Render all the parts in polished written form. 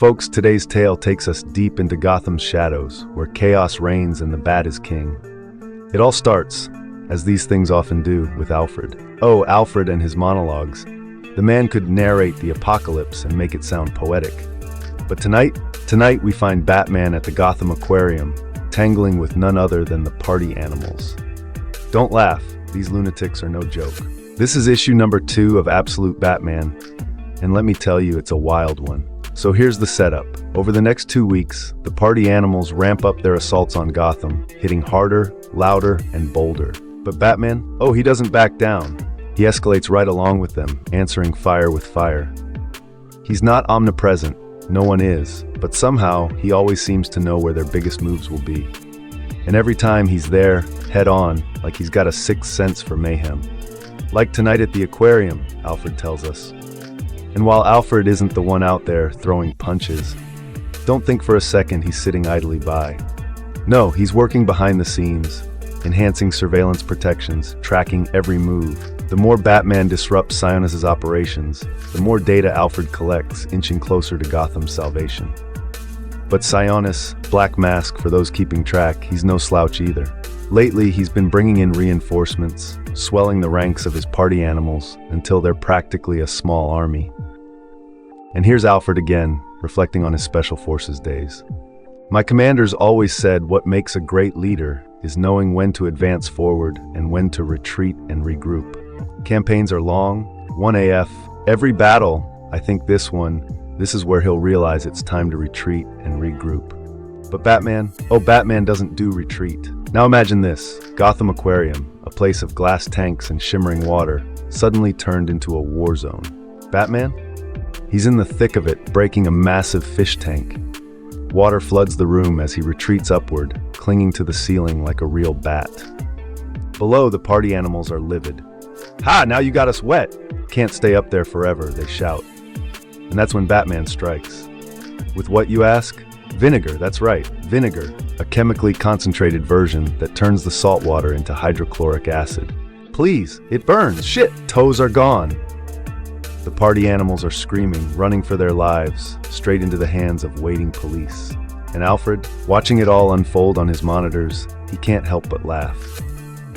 Folks, today's tale takes us deep into Gotham's shadows, where chaos reigns and the Bat is king. It all starts, as these things often do, with Alfred. Oh, Alfred and his monologues. The man could narrate the apocalypse and make it sound poetic. But tonight we find Batman at the Gotham Aquarium, tangling with none other than the party animals. Don't laugh, these lunatics are no joke. This is issue number 2 of Absolute Batman, and let me tell you, it's a wild one. So here's the setup. Over the next 2 weeks, the party animals ramp up their assaults on Gotham, hitting harder, louder, and bolder. But Batman, he doesn't back down. He escalates right along with them, answering fire with fire. He's not omnipresent, no one is, but somehow he always seems to know where their biggest moves will be. And every time he's there, head on, like he's got a sixth sense for mayhem. Like tonight at the aquarium, Alfred tells us. And while Alfred isn't the one out there throwing punches, don't think for a second he's sitting idly by. No, he's working behind the scenes, enhancing surveillance protections, tracking every move. The more Batman disrupts Sionis' operations, the more data Alfred collects, inching closer to Gotham's salvation. But Sionis, Black Mask for those keeping track, he's no slouch either. Lately, he's been bringing in reinforcements, swelling the ranks of his party animals until they're practically a small army. And here's Alfred again, reflecting on his Special Forces days. My commanders always said what makes a great leader is knowing when to advance forward and when to retreat and regroup. Campaigns are long, 1 AF, every battle. I think this is where he'll realize it's time to retreat and regroup. But Batman doesn't do retreat. Now imagine this, Gotham Aquarium, a place of glass tanks and shimmering water, suddenly turned into a war zone. Batman? He's in the thick of it, breaking a massive fish tank. Water floods the room as he retreats upward, clinging to the ceiling like a real bat. Below, the party animals are livid. Ha! Now you got us wet! Can't stay up there forever, they shout. And that's when Batman strikes. With what, you ask? Vinegar, that's right, vinegar, a chemically concentrated version that turns the salt water into hydrochloric acid. Please, it burns, shit, toes are gone. The party animals are screaming, running for their lives, straight into the hands of waiting police. And Alfred, watching it all unfold on his monitors, he can't help but laugh.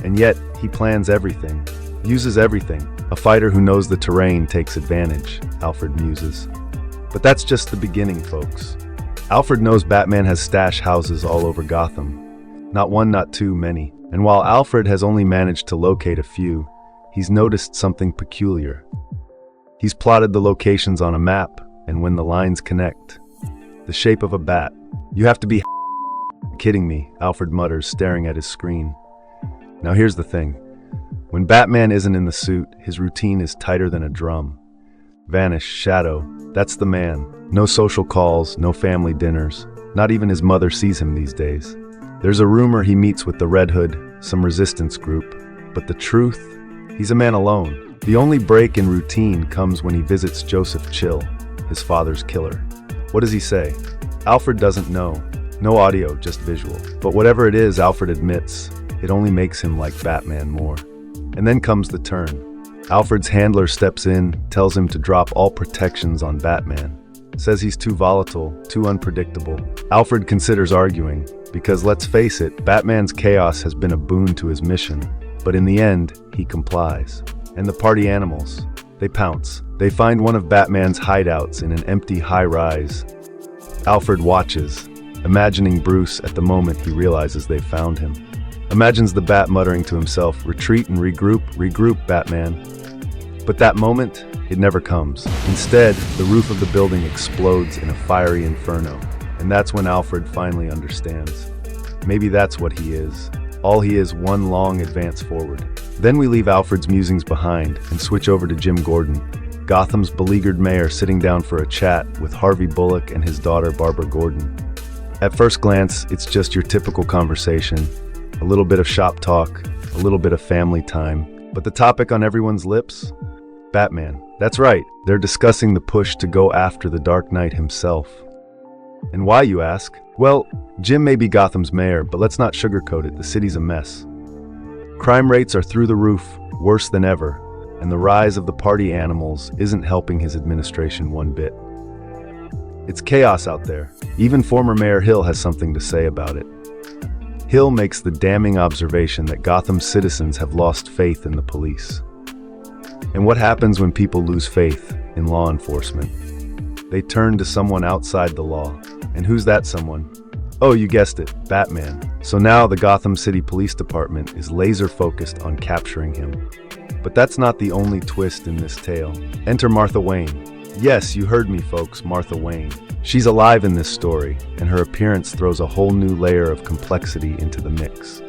And yet, he plans everything, uses everything. A fighter who knows the terrain takes advantage, Alfred muses. But that's just the beginning, folks. Alfred knows Batman has stash houses all over Gotham. Not one, not two, many. And while Alfred has only managed to locate a few, he's noticed something peculiar. He's plotted the locations on a map, and when the lines connect, the shape of a bat. You have to be kidding me, Alfred mutters, staring at his screen. Now here's the thing. When Batman isn't in the suit, his routine is tighter than a drum. Vanish, shadow, that's the man. No social calls, no family dinners. Not even his mother sees him these days. There's a rumor he meets with the Red Hood, some resistance group. But the truth? He's a man alone. The only break in routine comes when he visits Joseph Chill, his father's killer. What does he say? Alfred doesn't know. No audio, just visual. But whatever it is, Alfred admits, it only makes him like Batman more. And then comes the turn. Alfred's handler steps in, tells him to drop all protections on Batman. Says he's too volatile, too unpredictable. Alfred considers arguing, because let's face it, Batman's chaos has been a boon to his mission. But in the end, he complies. And the party animals, they pounce. They find one of Batman's hideouts in an empty high-rise. Alfred watches, imagining Bruce at the moment he realizes they've found him. Imagines the Bat muttering to himself, retreat and regroup, Batman. But that moment, it never comes. Instead, the roof of the building explodes in a fiery inferno. And that's when Alfred finally understands. Maybe that's what he is. All he is, one long advance forward. Then we leave Alfred's musings behind and switch over to Jim Gordon, Gotham's beleaguered mayor, sitting down for a chat with Harvey Bullock and his daughter Barbara Gordon. At first glance, it's just your typical conversation. A little bit of shop talk, a little bit of family time. But the topic on everyone's lips? Batman. That's right, they're discussing the push to go after the Dark Knight himself. And why, you ask? Well, Jim may be Gotham's mayor, but let's not sugarcoat it, the city's a mess. Crime rates are through the roof, worse than ever, and the rise of the party animals isn't helping his administration one bit. It's chaos out there. Even former Mayor Hill has something to say about it. Hill makes the damning observation that Gotham's citizens have lost faith in the police. And what happens when people lose faith in law enforcement? They turn to someone outside the law. And who's that someone? Oh, you guessed it, Batman. So now the Gotham City Police Department is laser-focused on capturing him. But that's not the only twist in this tale. Enter Martha Wayne. Yes, you heard me, folks, Martha Wayne. She's alive in this story, and her appearance throws a whole new layer of complexity into the mix.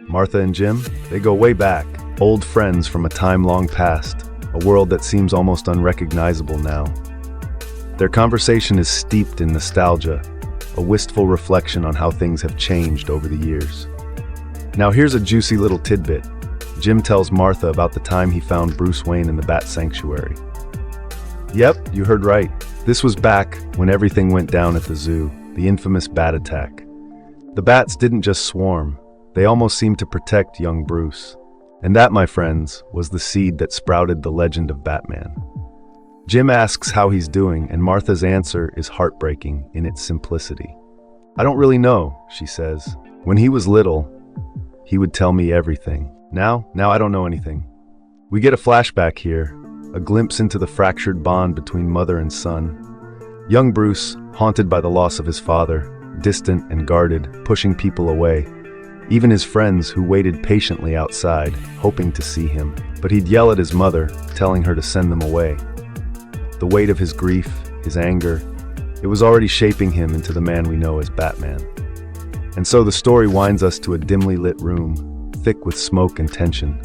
Martha and Jim, they go way back, old friends from a time long past, a world that seems almost unrecognizable now. Their conversation is steeped in nostalgia, a wistful reflection on how things have changed over the years. Now here's a juicy little tidbit. Jim tells Martha about the time he found Bruce Wayne in the Bat Sanctuary. Yep, you heard right. This was back when everything went down at the zoo, the infamous Bat attack. The bats didn't just swarm, they almost seemed to protect young Bruce. And that, my friends, was the seed that sprouted the legend of Batman. Jim asks how he's doing, and Martha's answer is heartbreaking in its simplicity. I don't really know, she says. When he was little, he would tell me everything. Now I don't know anything. We get a flashback here, a glimpse into the fractured bond between mother and son. Young Bruce, haunted by the loss of his father, distant and guarded, pushing people away. Even his friends who waited patiently outside, hoping to see him. But he'd yell at his mother, telling her to send them away. The weight of his grief, his anger, it was already shaping him into the man we know as Batman. And so the story winds us to a dimly lit room, thick with smoke and tension.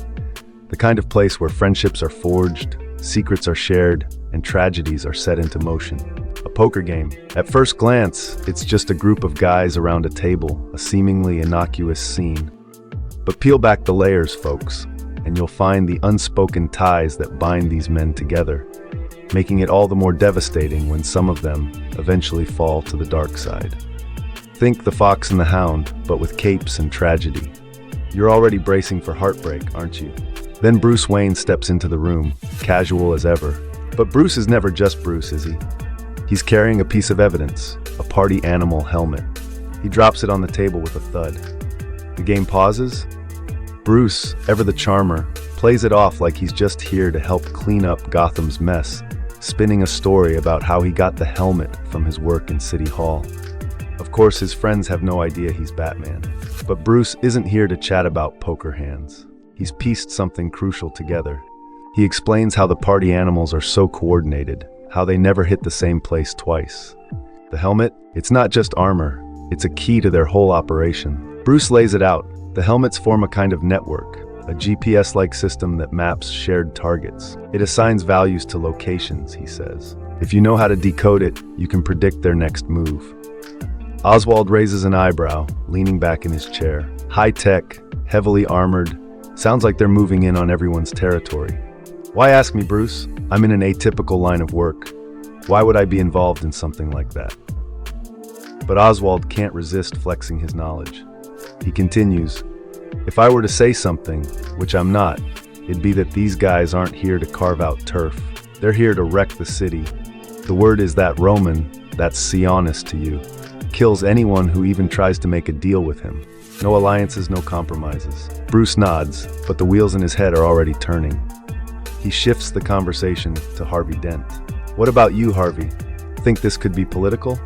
The kind of place where friendships are forged, secrets are shared, and tragedies are set into motion. A poker game. At first glance, it's just a group of guys around a table, a seemingly innocuous scene. But peel back the layers, folks, and you'll find the unspoken ties that bind these men together, making it all the more devastating when some of them eventually fall to the dark side. Think The Fox and the Hound, but with capes and tragedy. You're already bracing for heartbreak, aren't you? Then Bruce Wayne steps into the room, casual as ever. But Bruce is never just Bruce, is he? He's carrying a piece of evidence, a party animal helmet. He drops it on the table with a thud. The game pauses. Bruce, ever the charmer, plays it off like he's just here to help clean up Gotham's mess, spinning a story about how he got the helmet from his work in City Hall. Of course, his friends have no idea he's Batman. But Bruce isn't here to chat about poker hands. He's pieced something crucial together. He explains how the party animals are so coordinated, how they never hit the same place twice. The helmet, it's not just armor, it's a key to their whole operation. Bruce lays it out. The helmets form a kind of network, a GPS-like system that maps shared targets. It assigns values to locations, he says. If you know how to decode it, you can predict their next move. Oswald raises an eyebrow, leaning back in his chair. High-tech, heavily armored, sounds like they're moving in on everyone's territory. Why ask me, Bruce? I'm in an atypical line of work. Why would I be involved in something like that? But Oswald can't resist flexing his knowledge. He continues, if I were to say something, which I'm not, it'd be that these guys aren't here to carve out turf. They're here to wreck the city. The word is that Roman, that's Sionis to you, kills anyone who even tries to make a deal with him. No alliances, no compromises. Bruce nods, but the wheels in his head are already turning. He shifts the conversation to Harvey Dent. What about you, Harvey? Think this could be political?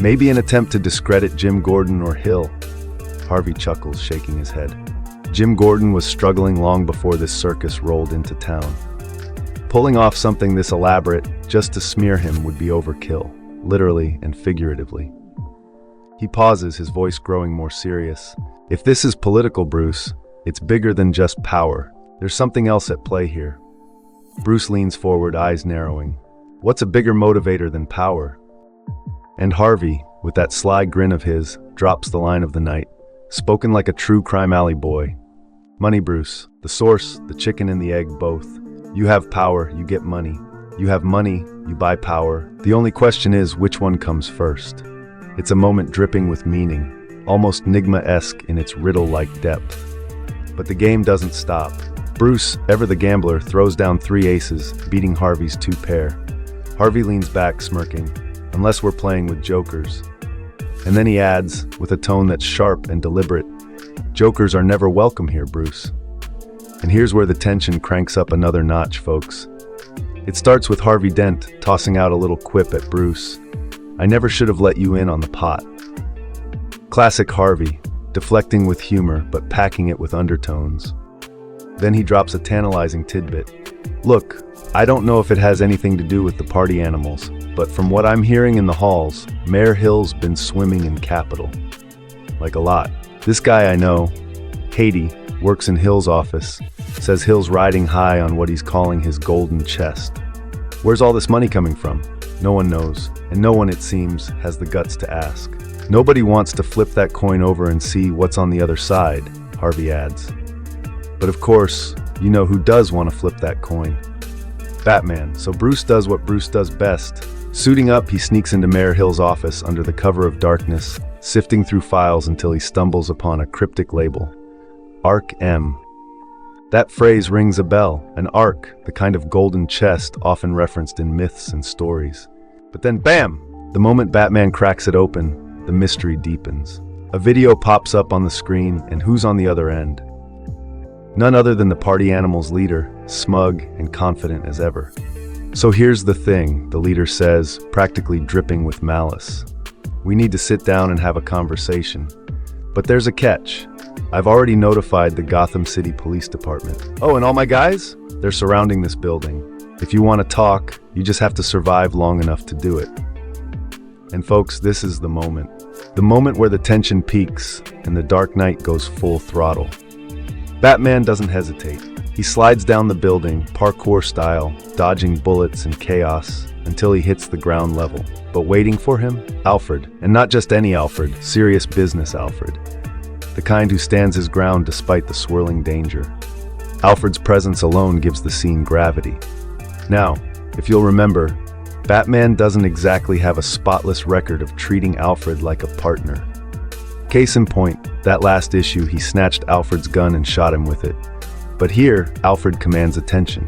Maybe an attempt to discredit Jim Gordon or Hill. Harvey chuckles, shaking his head. Jim Gordon was struggling long before this circus rolled into town. Pulling off something this elaborate just to smear him would be overkill, literally and figuratively. He pauses, his voice growing more serious. If this is political, Bruce, it's bigger than just power. There's something else at play here. Bruce leans forward, eyes narrowing. What's a bigger motivator than power? And Harvey, with that sly grin of his, drops the line of the night, spoken like a true crime alley boy. Money, Bruce. The source, the chicken and the egg, both. You have power, you get money. You have money, you buy power. The only question is, which one comes first? It's a moment dripping with meaning, almost Enigma-esque in its riddle-like depth. But the game doesn't stop. Bruce, ever the gambler, throws down 3 aces, beating Harvey's 2 pair. Harvey leans back, smirking. A unless we're playing with jokers. And then he adds, with a tone that's sharp and deliberate, "Jokers are never welcome here, Bruce." And here's where the tension cranks up another notch, folks. It starts with Harvey Dent tossing out a little quip at Bruce. "I never should have let you in on the pot." Classic Harvey, deflecting with humor but packing it with undertones. Then he drops a tantalizing tidbit. "Look, I don't know if it has anything to do with the party animals, but from what I'm hearing in the halls, Mayor Hill's been swimming in capital. Like a lot. This guy I know, Haiti, works in Hill's office, says Hill's riding high on what he's calling his golden chest. Where's all this money coming from? No one knows, and no one, it seems, has the guts to ask. Nobody wants to flip that coin over and see what's on the other side," Harvey adds. But of course, you know who does want to flip that coin. Batman. So Bruce does what Bruce does best. Suiting up, he sneaks into Mayor Hill's office under the cover of darkness, sifting through files until he stumbles upon a cryptic label. Arc M. That phrase rings a bell, an arc, the kind of golden chest often referenced in myths and stories. But then bam! The moment Batman cracks it open, the mystery deepens. A video pops up on the screen, and who's on the other end? None other than the party animal's leader, smug and confident as ever. "So here's the thing," the leader says, practically dripping with malice. "We need to sit down and have a conversation. But there's a catch. I've already notified the Gotham City Police Department. Oh, and all my guys? They're surrounding this building. If you want to talk, you just have to survive long enough to do it." And folks, this is the moment. The moment where the tension peaks and the Dark Knight goes full throttle. Batman doesn't hesitate. He slides down the building, parkour style, dodging bullets and chaos until he hits the ground level. But waiting for him? Alfred. And not just any Alfred, serious business Alfred. The kind who stands his ground despite the swirling danger. Alfred's presence alone gives the scene gravity. Now, if you'll remember, Batman doesn't exactly have a spotless record of treating Alfred like a partner. Case in point, that last issue he snatched Alfred's gun and shot him with it. But here, Alfred commands attention.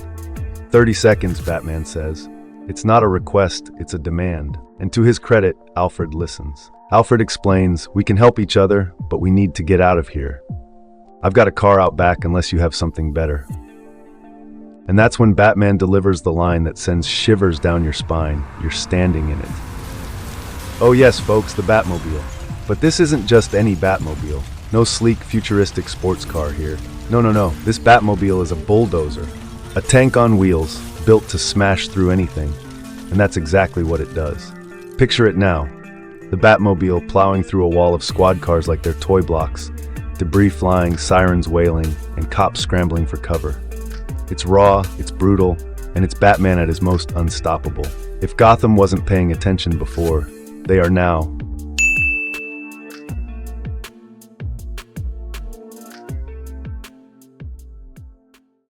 30 seconds, Batman says. It's not a request, it's a demand. And to his credit, Alfred listens. Alfred explains, "We can help each other, but we need to get out of here. I've got a car out back unless you have something better." And that's when Batman delivers the line that sends shivers down your spine. You're standing in it. Oh yes, folks, the Batmobile. But this isn't just any Batmobile. No sleek, futuristic sports car here. No. This Batmobile is a bulldozer. A tank on wheels, built to smash through anything. And that's exactly what it does. Picture it now. The Batmobile plowing through a wall of squad cars like they're toy blocks. Debris flying, sirens wailing, and cops scrambling for cover. It's raw, it's brutal, and it's Batman at his most unstoppable. If Gotham wasn't paying attention before, they are now,